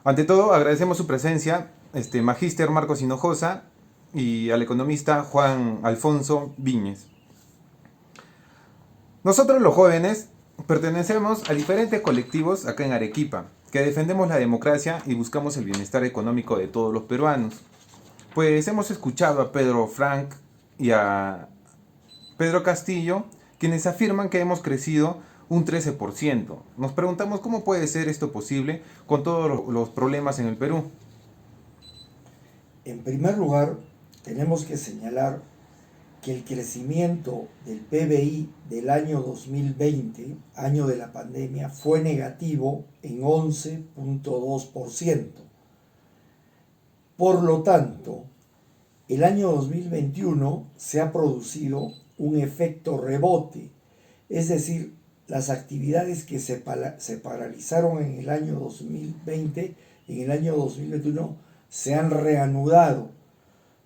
Ante todo, agradecemos su presencia, Magíster Marcos Hinojosa y al economista Juan Alfonso Viñes. Nosotros los jóvenes pertenecemos a diferentes colectivos acá en Arequipa, que defendemos la democracia y buscamos el bienestar económico de todos los peruanos. Pues hemos escuchado a Pedro Frank y a Pedro Castillo, quienes afirman que hemos crecido un 13%. Nos preguntamos cómo puede ser esto posible con todos los problemas en el Perú. En primer lugar, tenemos que señalar que el crecimiento del PBI del año 2020, año de la pandemia, fue negativo en 11.2%. Por lo tanto, el año 2021 se ha producido un efecto rebote, es decir, las actividades que se paralizaron en el año 2020, en el año 2021 se han reanudado.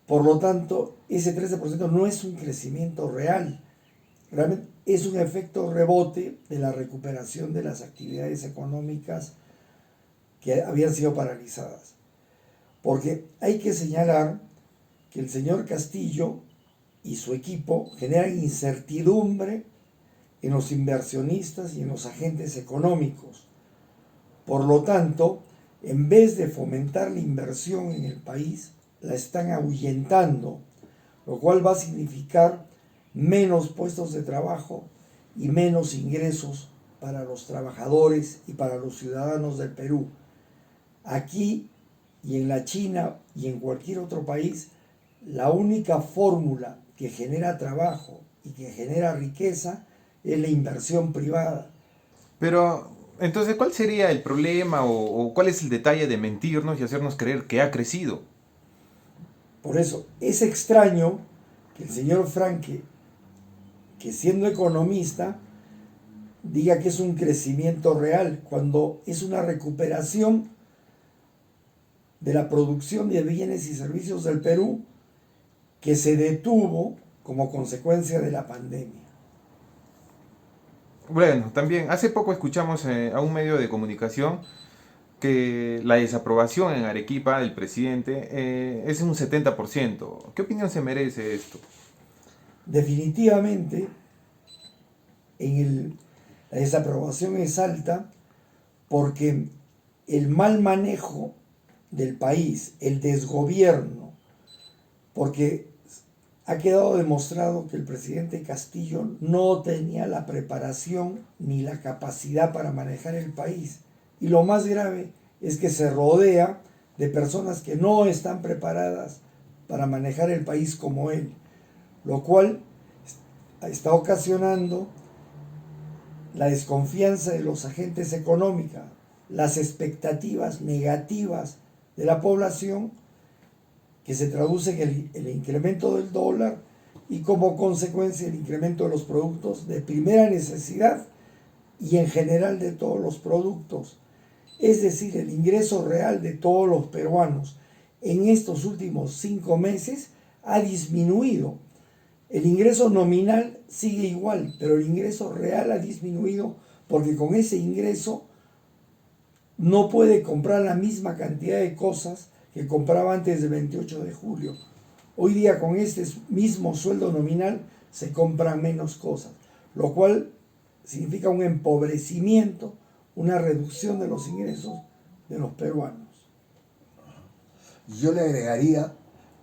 Por lo tanto, ese 13% no es un crecimiento real, realmente es un efecto rebote de la recuperación de las actividades económicas que habían sido paralizadas. Porque hay que señalar que el señor Castillo y su equipo generan incertidumbre en los inversionistas y en los agentes económicos. Por lo tanto, en vez de fomentar la inversión en el país, la están ahuyentando, lo cual va a significar menos puestos de trabajo y menos ingresos para los trabajadores y para los ciudadanos del Perú. Aquí y en la China y en cualquier otro país, la única fórmula que genera trabajo y que genera riqueza es la inversión privada. Pero, entonces, ¿cuál sería el problema o cuál es el detalle de mentirnos y hacernos creer que ha crecido? Por eso es extraño que el señor Franke, que siendo economista, diga que es un crecimiento real, cuando es una recuperación de la producción de bienes y servicios del Perú que se detuvo como consecuencia de la pandemia. Bueno, también hace poco escuchamos a un medio de comunicación que la desaprobación en Arequipa del presidente es un 70%. ¿Qué opinión se merece esto? Definitivamente, la desaprobación es alta porque el mal manejo del país, el desgobierno, porque ha quedado demostrado que el presidente Castillo no tenía la preparación ni la capacidad para manejar el país. Y lo más grave es que se rodea de personas que no están preparadas para manejar el país como él, lo cual está ocasionando la desconfianza de los agentes económicos, las expectativas negativas de la población, que se traduce en el incremento del dólar y como consecuencia el incremento de los productos de primera necesidad y en general de todos los productos. Es decir, el ingreso real de todos los peruanos en estos últimos 5 meses ha disminuido. El ingreso nominal sigue igual, pero el ingreso real ha disminuido porque con ese ingreso no puede comprar la misma cantidad de cosas que compraba antes del 28 de julio. Hoy día con este mismo sueldo nominal se compran menos cosas, lo cual significa un empobrecimiento, una reducción de los ingresos de los peruanos. Yo le agregaría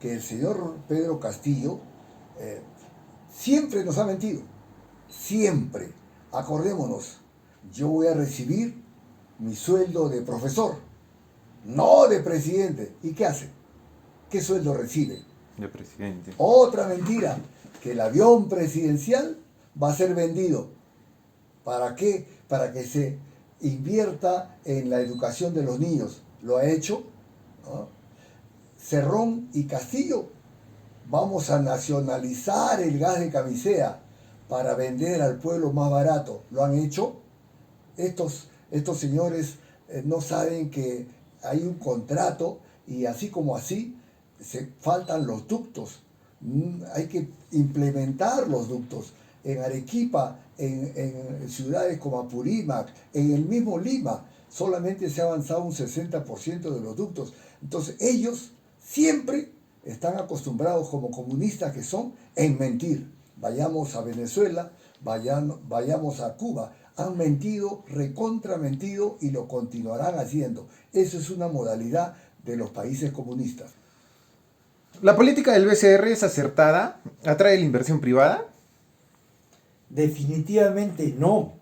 que el señor Pedro Castillo siempre nos ha mentido, siempre. Acordémonos, yo voy a recibir mi sueldo de profesor, no de presidente. ¿Y qué hace? ¿Qué sueldo recibe? De presidente. Otra mentira, que el avión presidencial va a ser vendido. ¿Para qué? Para que se invierta en la educación de los niños. ¿Lo ha hecho? ¿No? Cerrón y Castillo, vamos a nacionalizar el gas de Camisea para vender al pueblo más barato. ¿Lo han hecho? Estos señores no saben que hay un contrato y así como así se faltan los ductos. Hay que implementar los ductos. En Arequipa, en ciudades como Apurímac, en el mismo Lima, solamente se ha avanzado un 60% de los ductos. Entonces ellos siempre están acostumbrados, como comunistas que son, en mentir. Vayamos a Venezuela, vayamos a Cuba. Han mentido, recontra mentido y lo continuarán haciendo. Eso es una modalidad de los países comunistas. ¿La política del BCR es acertada? ¿Atrae la inversión privada? Definitivamente no.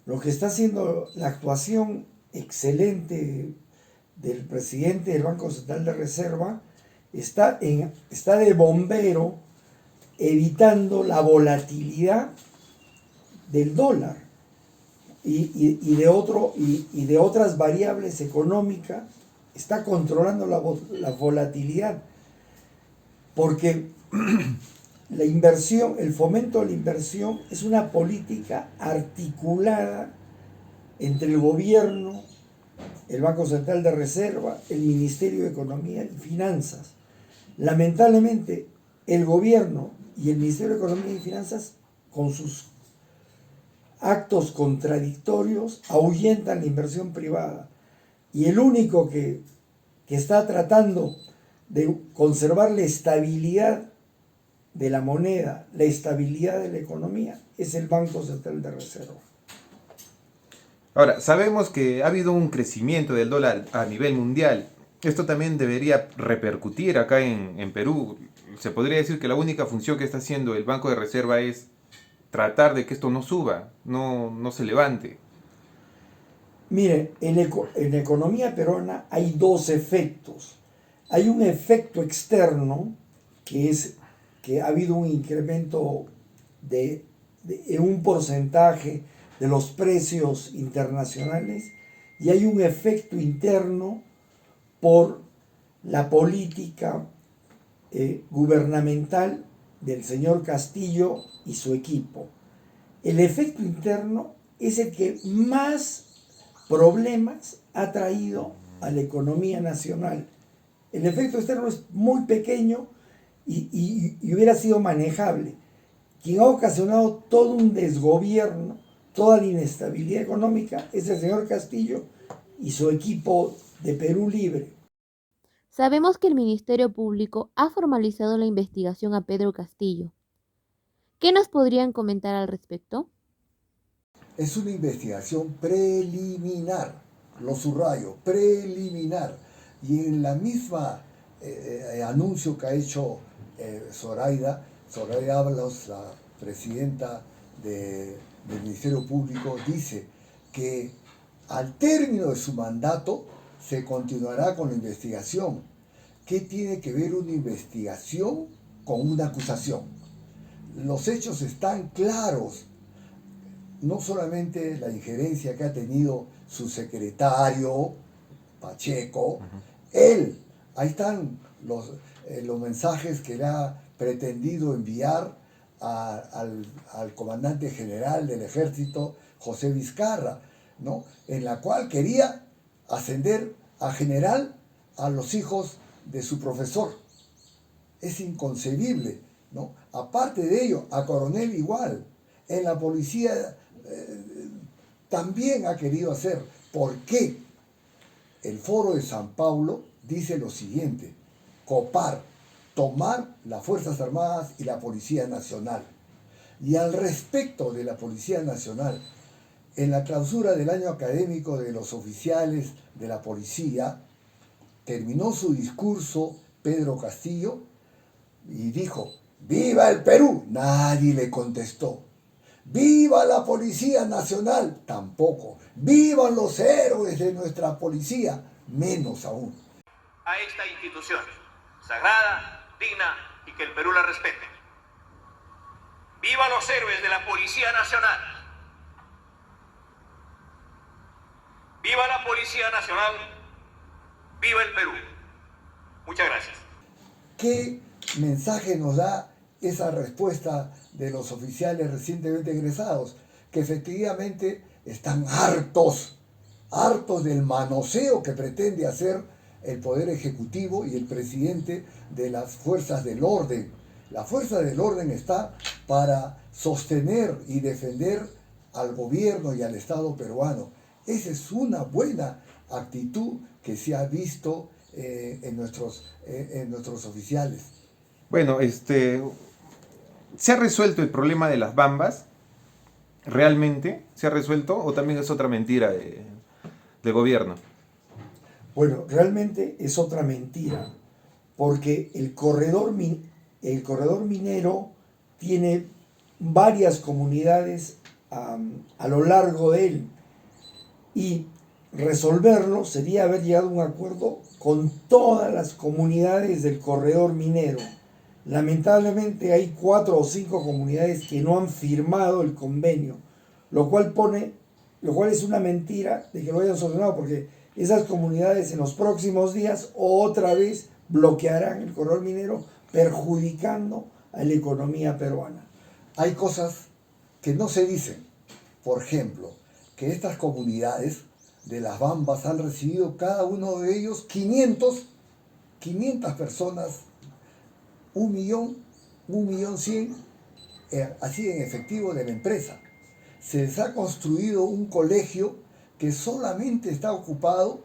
Lo que está haciendo la actuación excelente del presidente del Banco Central de Reserva está de bombero, evitando la volatilidad del dólar y de otras variables económicas. Está controlando la volatilidad, porque la inversión, el fomento de la inversión es una política articulada entre el gobierno, el Banco Central de Reserva, el Ministerio de Economía y Finanzas. Lamentablemente, el gobierno y el Ministerio de Economía y Finanzas, con sus actos contradictorios, ahuyentan la inversión privada. Y el único que está tratando de conservar la estabilidad de la moneda, la estabilidad de la economía, es el Banco Central de Reserva. Ahora, sabemos que ha habido un crecimiento del dólar a nivel mundial. Esto también debería repercutir acá en Perú. Se podría decir que la única función que está haciendo el Banco de Reserva es tratar de que esto no suba, no se levante. Mire, en la economía peruana hay dos efectos. Hay un efecto externo, que es que ha habido un incremento en un porcentaje de los precios internacionales, y hay un efecto interno por la política gubernamental del señor Castillo y su equipo. El efecto interno es el que más problemas ha traído a la economía nacional. El efecto externo es muy pequeño y hubiera sido manejable. Quien ha ocasionado todo un desgobierno, toda la inestabilidad económica, es el señor Castillo y su equipo de Perú Libre. Sabemos que el Ministerio Público ha formalizado la investigación a Pedro Castillo. ¿Qué nos podrían comentar al respecto? Es una investigación preliminar, lo subrayo, preliminar. Y en la misma anuncio que ha hecho Zoraida Ábalos, la presidenta del Ministerio Público, dice que al término de su mandato se continuará con la investigación. ¿Qué tiene que ver una investigación con una acusación? Los hechos están claros. No solamente la injerencia que ha tenido su secretario, Pacheco, él, ahí están los mensajes que le ha pretendido enviar al comandante general del ejército, José Vizcarra, ¿no? En la cual quería ascender a general a los hijos de su profesor. Es inconcebible, ¿no? Aparte de ello, a coronel igual. En la policía también ha querido hacer. ¿Por qué? El Foro de San Pablo dice lo siguiente: copar, tomar las Fuerzas Armadas y la Policía Nacional. Y al respecto de la Policía Nacional, en la clausura del año académico de los oficiales de la policía, terminó su discurso Pedro Castillo y dijo: ¡Viva el Perú! Nadie le contestó. ¡Viva la Policía Nacional! Tampoco. ¡Vivan los héroes de nuestra policía! Menos aún. A esta institución, sagrada, digna y que el Perú la respete. ¡Viva los héroes de la Policía Nacional! ¡Viva la Policía Nacional! ¡Viva el Perú! Muchas gracias. ¿Qué mensaje nos da esa respuesta de los oficiales recientemente egresados? Que efectivamente están hartos del manoseo que pretende hacer el Poder Ejecutivo y el presidente de las fuerzas del orden. La fuerza del orden está para sostener y defender al gobierno y al Estado peruano. Esa es una buena actitud que se ha visto en nuestros oficiales. Bueno, ¿se ha resuelto el problema de las bambas? ¿Realmente se ha resuelto o también es otra mentira del gobierno? Bueno, realmente es otra mentira, porque el corredor minero tiene varias comunidades a lo largo de él, y resolverlo sería haber llegado a un acuerdo con todas las comunidades del corredor minero. Lamentablemente hay 4 o 5 comunidades que no han firmado el convenio, lo cual es una mentira de que lo hayan solucionado, porque esas comunidades en los próximos días otra vez bloquearán el corredor minero, perjudicando a la economía peruana. Hay cosas que no se dicen. Por ejemplo, que estas comunidades de las Bambas han recibido cada uno de ellos 500 personas, 1.100.000, así en efectivo de la empresa. Se les ha construido un colegio que solamente está ocupado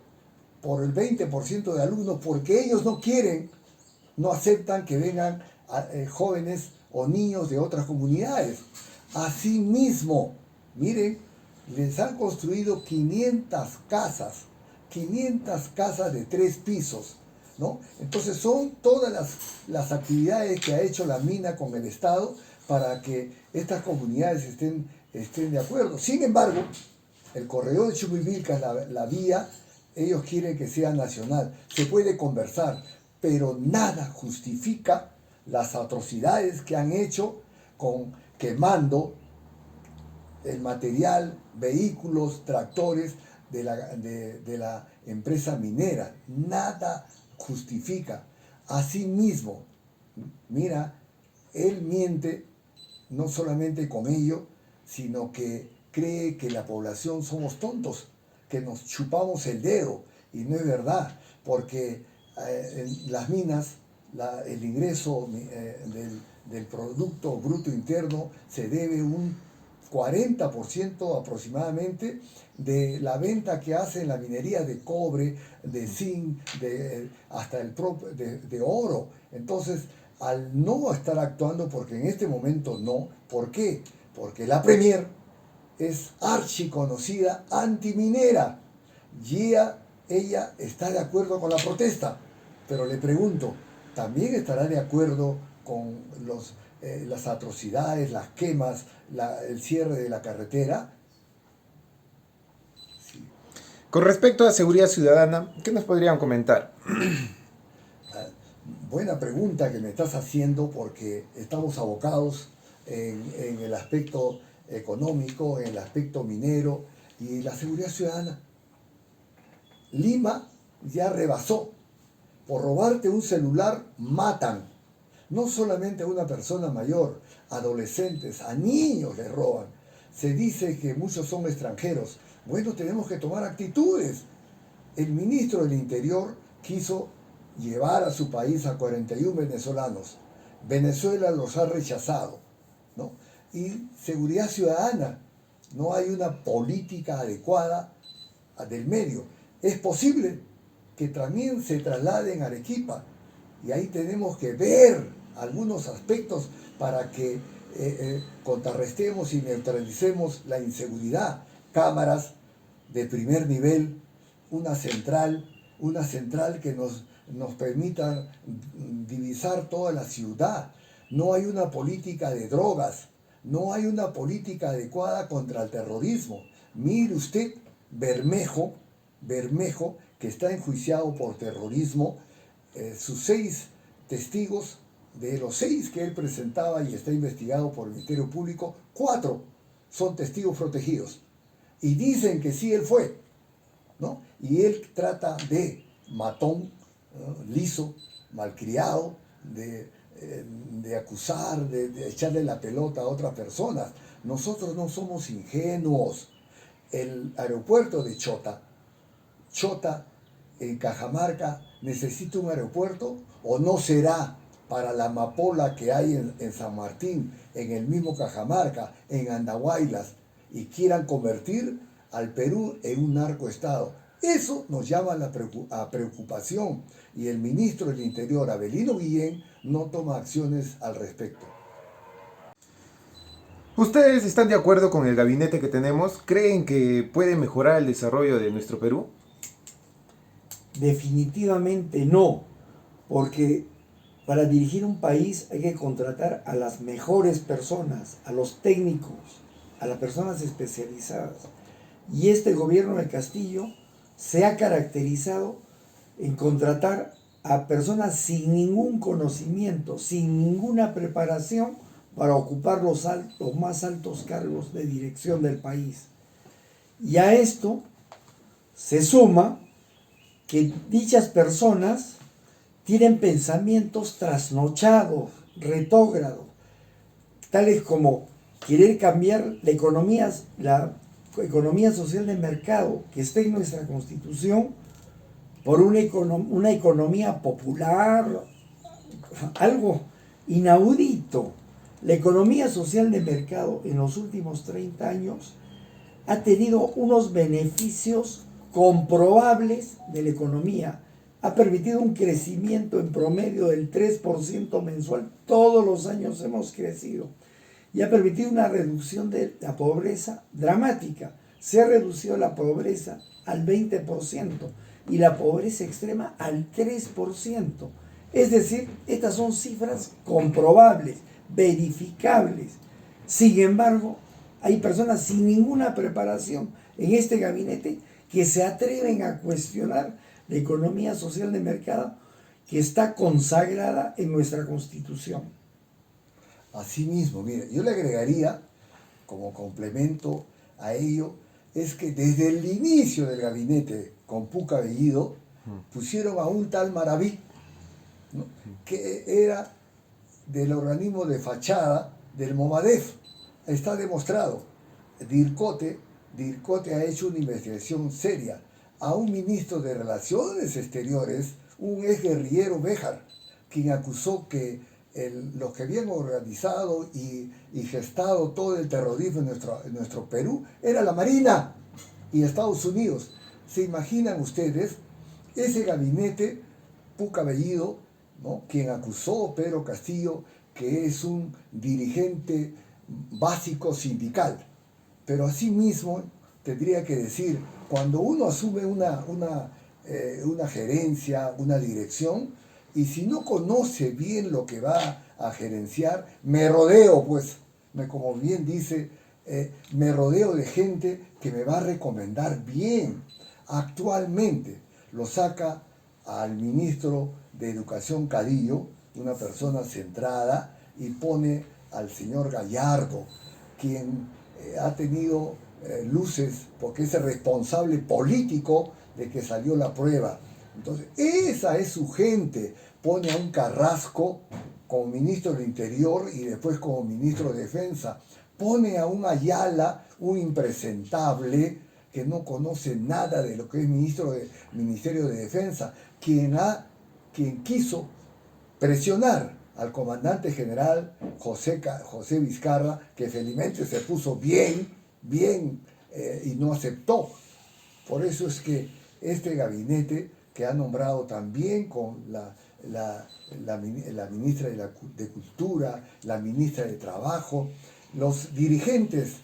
por el 20% de alumnos, porque ellos no aceptan que vengan jóvenes o niños de otras comunidades. Asimismo, miren, les han construido 500 casas de 3 pisos, ¿no? Entonces son todas las actividades que ha hecho la mina con el Estado para que estas comunidades estén de acuerdo. Sin embargo, el corredor de Chuquivilcas, la vía, ellos quieren que sea nacional. Se puede conversar, pero nada justifica las atrocidades que han hecho con quemando el material, vehículos, tractores de la empresa minera. Nada justifica. Asimismo, mira, él miente no solamente con ello, sino que cree que la población somos tontos, que nos chupamos el dedo, y no es verdad, porque en las minas el ingreso del Producto Bruto Interno se debe un 40% aproximadamente de la venta que hace en la minería de cobre, de zinc, hasta de oro. Entonces, al no estar actuando, porque en este momento no, ¿por qué? Porque la Premier es archiconocida antiminera y ella está de acuerdo con la protesta, pero le pregunto, ¿también estará de acuerdo con las atrocidades, las quemas, el cierre de la carretera? Sí. Con respecto a seguridad ciudadana, ¿qué nos podrían comentar? Buena pregunta que me estás haciendo, porque estamos abocados en el aspecto económico, en el aspecto minero y la seguridad ciudadana. Lima ya rebasó. Por robarte un celular matan. No solamente a una persona mayor, adolescentes, a niños les roban. Se dice que muchos son extranjeros. Bueno, tenemos que tomar actitudes. El ministro del Interior quiso llevar a su país a 41 venezolanos. Venezuela los ha rechazado, ¿no? Y seguridad ciudadana. No hay una política adecuada del medio. Es posible que también se trasladen a Arequipa, y ahí tenemos que ver algunos aspectos para que contrarrestemos y neutralicemos la inseguridad. Cámaras de primer nivel, una central que nos permita divisar toda la ciudad. No hay una política de drogas, no hay una política adecuada contra el terrorismo. Mire usted, Bermejo, que está enjuiciado por terrorismo, sus 6 testigos, de los 6 que él presentaba y está investigado por el Ministerio Público, 4 son testigos protegidos. Y dicen que sí él fue, ¿no? Y él trata de matón, liso, malcriado, de acusar, de echarle la pelota a otras personas. Nosotros no somos ingenuos. El aeropuerto de Chota en Cajamarca necesita un aeropuerto, o no será para la amapola que hay en San Martín, en el mismo Cajamarca, en Andahuaylas, y quieran convertir al Perú en un narcoestado. Eso nos llama a preocupación y el ministro del Interior, Avelino Guillén, no toma acciones al respecto. ¿Ustedes están de acuerdo con el gabinete que tenemos? ¿Creen que puede mejorar el desarrollo de nuestro Perú? Definitivamente no, porque para dirigir un país hay que contratar a las mejores personas, a los técnicos, a las personas especializadas. Y este gobierno de Castillo se ha caracterizado en contratar a personas sin ningún conocimiento, sin ninguna preparación para ocupar los más altos cargos de dirección del país. Y a esto se suma que dichas personas tienen pensamientos trasnochados, retrógrados, tales como querer cambiar la economía social de mercado que está en nuestra Constitución por una economía popular, algo inaudito. La economía social de mercado en los últimos 30 años ha tenido unos beneficios comprobables de la economía. Ha permitido un crecimiento en promedio del 3% mensual. Todos los años hemos crecido. Y ha permitido una reducción de la pobreza dramática. Se ha reducido la pobreza al 20% y la pobreza extrema al 3%. Es decir, estas son cifras comprobables, verificables. Sin embargo, hay personas sin ninguna preparación en este gabinete que se atreven a cuestionar la economía social de mercado que está consagrada en nuestra Constitución. Asimismo, mire, yo le agregaría, como complemento a ello, es que desde el inicio del gabinete con Puca Bellido, pusieron a un tal Maraví, ¿no?, que era del organismo de fachada del Movadef. Está demostrado. DIRCOTE ha hecho una investigación seria a un ministro de Relaciones Exteriores, un exguerrillero Béjar, quien acusó que los que habían organizado y gestado todo el terrorismo en nuestro Perú era la Marina y Estados Unidos. ¿Se imaginan ustedes ese gabinete Puca Bellido, ¿no?, quien acusó a Pedro Castillo que es un dirigente básico sindical? Pero asimismo tendría que decir, cuando uno asume una gerencia, una dirección, y si no conoce bien lo que va a gerenciar, me rodeo, pues, como bien dice, me rodeo de gente que me va a recomendar bien. Actualmente lo saca al ministro de Educación Cadillo, una persona centrada, y pone al señor Gallardo, quien ha tenido luces porque es el responsable político de que salió la prueba. Entonces, esa es su gente. Pone a un Carrasco como ministro del Interior y después como ministro de Defensa. Pone a un Ayala, un impresentable que no conoce nada de lo que es Ministerio de Defensa, quien quiso presionar al comandante general José Vizcarra, que felizmente se puso bien y no aceptó. Por eso es que este gabinete, que ha nombrado también con la ministra de Cultura, la ministra de Trabajo, los dirigentes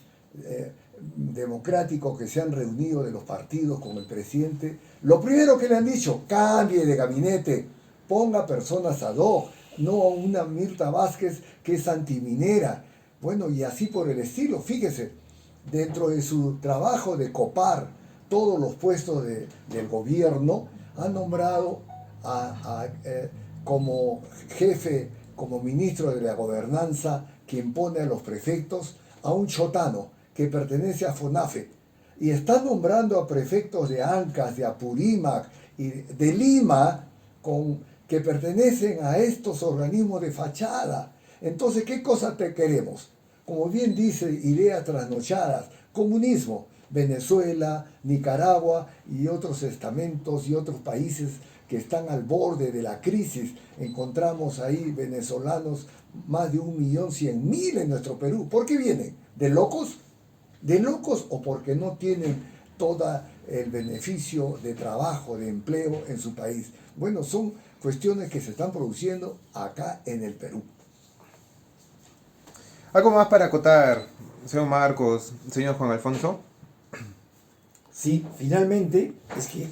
democráticos que se han reunido de los partidos con el presidente, lo primero que le han dicho: cambie de gabinete, ponga personas ad hoc, no una Mirta Vázquez que es antiminera. Bueno, y así por el estilo. Fíjese, dentro de su trabajo de copar todos los puestos del gobierno, ha nombrado como jefe, como ministro de la gobernanza, quien pone a los prefectos, a un chotano que pertenece a FONAFE, y está nombrando a prefectos de Ancas, de Apurímac y de Lima, que pertenecen a estos organismos de fachada. Entonces, ¿qué cosa te queremos? Como bien dice, ideas trasnochadas, comunismo. Venezuela, Nicaragua y otros estamentos y otros países que están al borde de la crisis. Encontramos ahí venezolanos, más de 1.100.000 en nuestro Perú. ¿Por qué vienen? ¿De locos? ¿De locos o porque no tienen todo el beneficio de trabajo, de empleo en su país. Bueno, son cuestiones que se están produciendo acá en el Perú. ¿Algo más para acotar, señor Marcos, señor Juan Alfonso? Sí, finalmente es que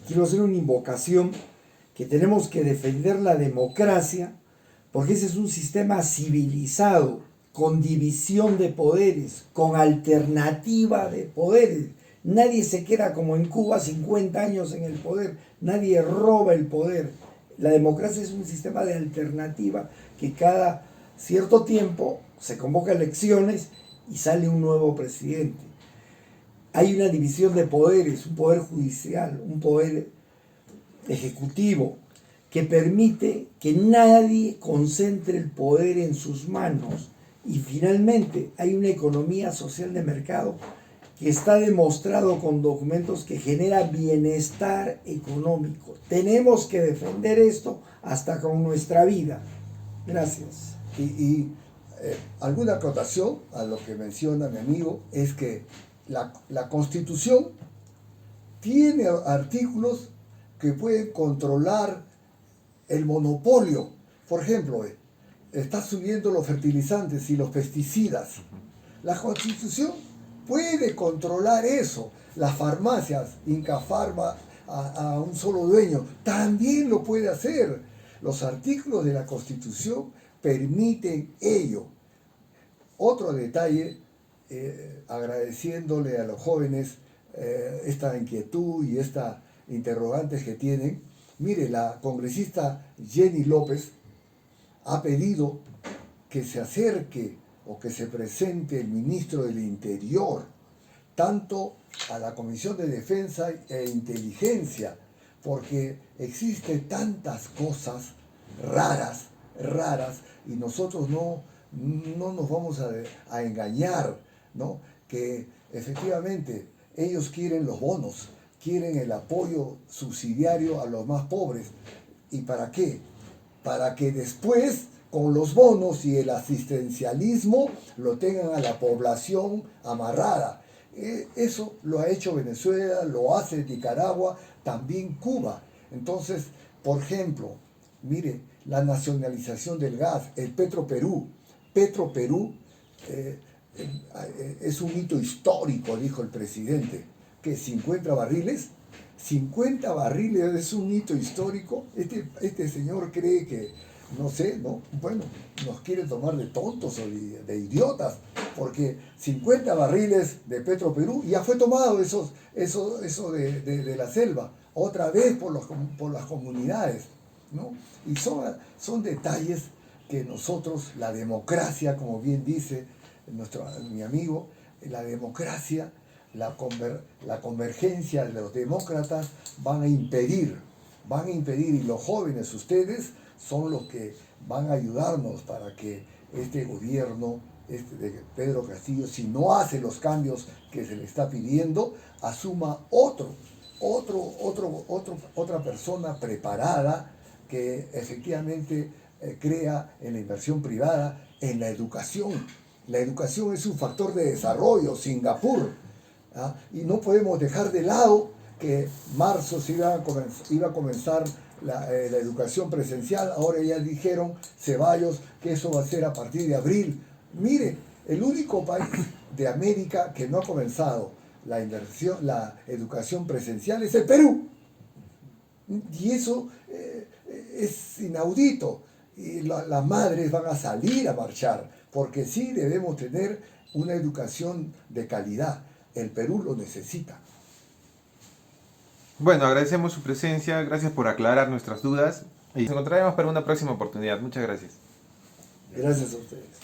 quiero hacer una invocación que tenemos que defender la democracia porque ese es un sistema civilizado, con división de poderes, con alternativa de poderes. Nadie se queda como en Cuba 50 años en el poder, nadie roba el poder. La democracia es un sistema de alternativa que cada cierto tiempo se convoca elecciones y sale un nuevo presidente. Hay una división de poderes, un poder judicial, un poder ejecutivo, que permite que nadie concentre el poder en sus manos. Y finalmente hay una economía social de mercado que está demostrado con documentos que genera bienestar económico. Tenemos que defender esto hasta con nuestra vida. Gracias. Alguna acotación a lo que menciona mi amigo es que la Constitución tiene artículos que pueden controlar el monopolio. Por ejemplo, está subiendo los fertilizantes y los pesticidas. La Constitución puede controlar eso. Las farmacias, Incafarma, a un solo dueño, también lo puede hacer. Los artículos de la Constitución permiten ello. Otro detalle, agradeciéndole a los jóvenes esta inquietud y esta interrogantes que tienen. Mire, la congresista Jenny López ha pedido que se acerque o que se presente el ministro del Interior, tanto a la Comisión de Defensa e Inteligencia, porque existen tantas cosas raras, y nosotros no nos vamos a engañar, ¿no? Que efectivamente ellos quieren los bonos, quieren el apoyo subsidiario a los más pobres. ¿Y para qué? Para que después, con los bonos y el asistencialismo, lo tengan a la población amarrada. Eso lo ha hecho Venezuela, lo hace Nicaragua, también Cuba. Entonces, por ejemplo, mire, la nacionalización del gas, el Petroperú. Petroperú es un hito histórico, dijo el presidente. ¿Qué? ¿50 barriles? 50 barriles es un hito histórico. Este señor cree que, no sé, ¿no? Bueno, nos quiere tomar de tontos o de idiotas, porque 50 barriles de Petroperú ya fue tomado eso de la selva, otra vez por las comunidades, ¿no? Y son detalles que nosotros, la democracia, como bien dice mi amigo, la democracia, la convergencia de los demócratas van a impedir, y los jóvenes, ustedes, son los que van a ayudarnos para que este gobierno de Pedro Castillo, si no hace los cambios que se le está pidiendo, asuma otra persona preparada que efectivamente crea en la inversión privada, en la educación. La educación es un factor de desarrollo. Singapur, ¿ah? Y no podemos dejar de lado que marzo se iba a comenzar la educación presencial. Ahora ya dijeron Ceballos que eso va a ser a partir de abril. Mire, el único país de América que no ha comenzado la educación presencial es el Perú. Y eso es inaudito. Y las madres van a salir a marchar, porque sí debemos tener una educación de calidad. El Perú lo necesita. Bueno, agradecemos su presencia, gracias por aclarar nuestras dudas y nos encontraremos para una próxima oportunidad. Muchas gracias. Gracias a ustedes.